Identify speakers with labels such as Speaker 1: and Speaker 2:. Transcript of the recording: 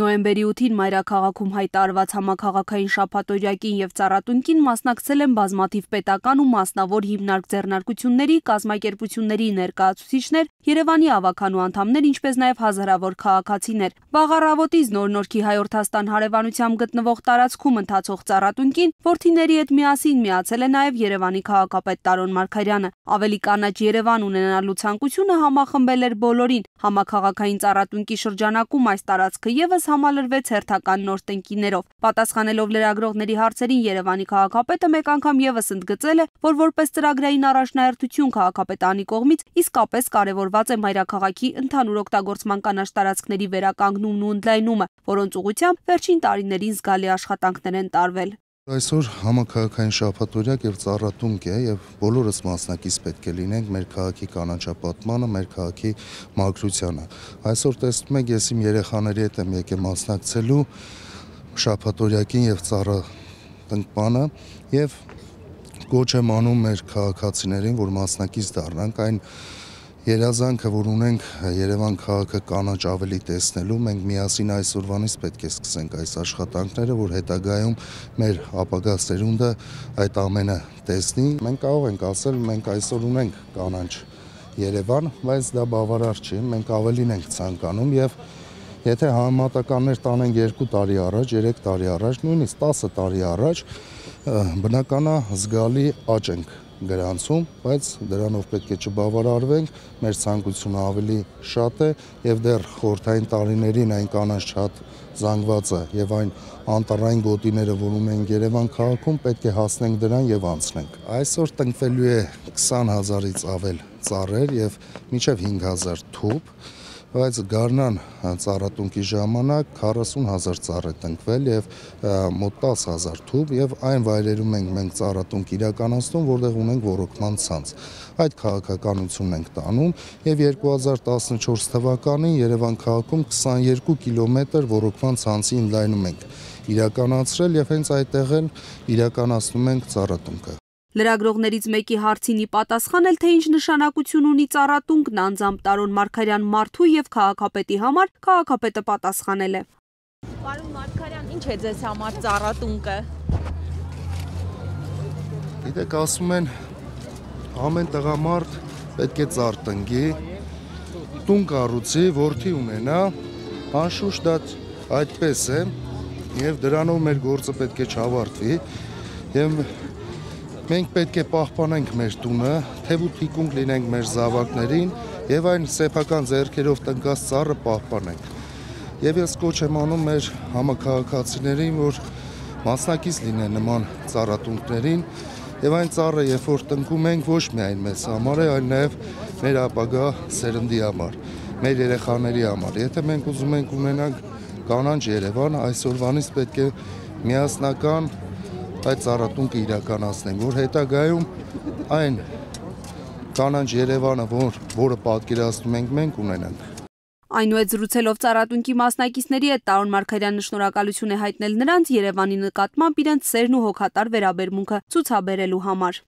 Speaker 1: Նոյեմբերի 8-ին Մայրաքաղաքում հայտարարված համաքաղաքային շաբաթօրյակին եւ ծառատունկին մասնակցել են բազմաթիվ պետական ու մասնավոր հիմնարկ ձեռնարկությունների, կազմակերպությունների ներկայացուցիչներ, Երևանի ավականու անդամներ, ինչպես նաեւ հազարավոր քաղաքացիներ։ Վաղ առավոտից Նոր-Նորքի Հայորդաստան հարևանությամբ գտնվող տարածքում ընթացող ծառատունկին որդիների հետ միասին միացել է նաեւ Երևանի քաղաքապետ Տարոն Մարգարյանը։ Ավելի կանաչ Երևան ունենալու ցանկությունը համախմբել էր բոլորին։ Համաքաղաքային ծառատունկի շրջանակում այս տարածքը եւս համալրվեց հերթական նոր տնկիներով։ Պատասխանելով լրագրողների հարցերին Երևանի քաղաքապետը մեկ անգամ եւս ընդգծել է, որ որպես ծրագրային առաջնահերթություն քաղաքապետանի կողմից իսկապես կարևորված է մայրաքաղաքի ընդհանուր օգտագործման կանաչ տարածքների վերականգնումն ու ընդլայնումը, որոնց ուղղությամբ վերջին տարիներին զգալի աշխատանքներ են տարվել։
Speaker 2: Այսօր համաքաղաքային շաբաթօրյակ եւ ծառատունկ է եւ բոլորս մասնակից պետք է լինենք մեր քաղաքի կանաչապատմանը, մեր քաղաքի մաքրությանը։ Այսօր տեսնում եք, ես իմ երեխաների հետ եմ եկել մասնակցելու շաբաթօրյակին եւ ծառատունկմանը եւ կոչ եմ անում մեր քաղաքացիներին, որ մասնակից դառնանք այն երազանքը, որ ունենք Երևան քաղաքը կանաչ ավելի տեսնելու, մենք միասին այսօրվանից պետք է սկսենք այս աշխատանքները, որ հետագայում մեր ապագա սերունդը այդ ամենը տեսնի։ Մենք կարող ենք ասել, մենք այսօր ունենք կանաչ Երևան, բայց դա բավարար չի, մենք ավելին ենք ցանկանում եւ եթե համեմատականներ տանենք 2 տարի առաջ, 3 տարի առաջ, նույնիսկ 10 տարի առաջ, բնական է զգալի աճ ենք գրանցում, բայց դրանով պետք է չբավարարվենք, մեր ցանկությունը ավելի շատ է եւ դեռ խորհրդային տարիներին այն կանաչ շատ զանգվածը եւ այն անտառային գոտիները, որ ունենք Երևան քաղաքում, պետք է հասնենք դրան եւ անցնենք։ Այսօր տնկվելու է 20,000-ից ավել ծառեր եւ մինչեւ 5,000 թուփ, բայց գարնան ծառատունկի ժամանակ 40,000 ծառ է տնկվել եւ մոտ 10,000 թուփ եւ այն վայրերում մենք ծառատունկ իրականացնում, որտեղ ունենք ոռոգման ցանց։ Այդ քաղաքականությունն ենք տանում եւ 2014 թվականին Երևան քաղաքում 22 կիլոմետր ոռոգման ցանցի ընդլայնում ենք իրականացրել եւ հենց այդտեղ էլ իրականացնում ենք ծառատունկը։
Speaker 1: Լրագրողներից մեկի հարցին ի պատասխան էլ, թե ինչ նշանակություն ունի ծառատունկն անձամբ Տարոն Մարգարյան մարդու եւ քաղաքապետի համար, քաղաքապետը պատասխանել է.
Speaker 3: Պարոն Մարգարյան, ինչ է ձեզ համար ծառատունկը։
Speaker 2: Գիտեք, ասում են ամեն տղամարդ պետք է ծառ տնկի, տուն կառուցի, որդի ունենա, անշուշտ դա այդպես է եւ դրանով մեր գործը պետք է չավարտվի եւ մենք պետք է պահպանենք մեր տունը, թեև ու թիկունք լինենք մեր զավակներին եւ այն սեփական ձեռքերով տնկած ծառը պահպանենք։ Եվ ես կոչ եմ անում մեր համաքաղաքացիներին, որ մասնակից լինեն նման ծառատունկներին եւ այն ծառը, երբ որ տնկում ենք, ոչ միայն մեզ համար է, այլ նաեւ մեր ապագա սերնդի համար, մեր երեխաների համար։ Եթե մենք ուզում ենք ունենանք կանաչ Երևան, այսօրվանից պետք է միասնական այդ ծառատունկը իրականացնենք, որ հետագայում այն կանաչ Երևանը, որը պատկերացնում ենք, մենք ունենանք։
Speaker 1: Այնուհետ զրուցելով ծառատունկի մասնակիցների հետ Տարոն Մարգարյանը շնորհակալություն է հայտնել նրանց Երևանի նկատմամբ իրենց սերն ու հոգատար վերաբերմունքը ցուցաբերելու համար։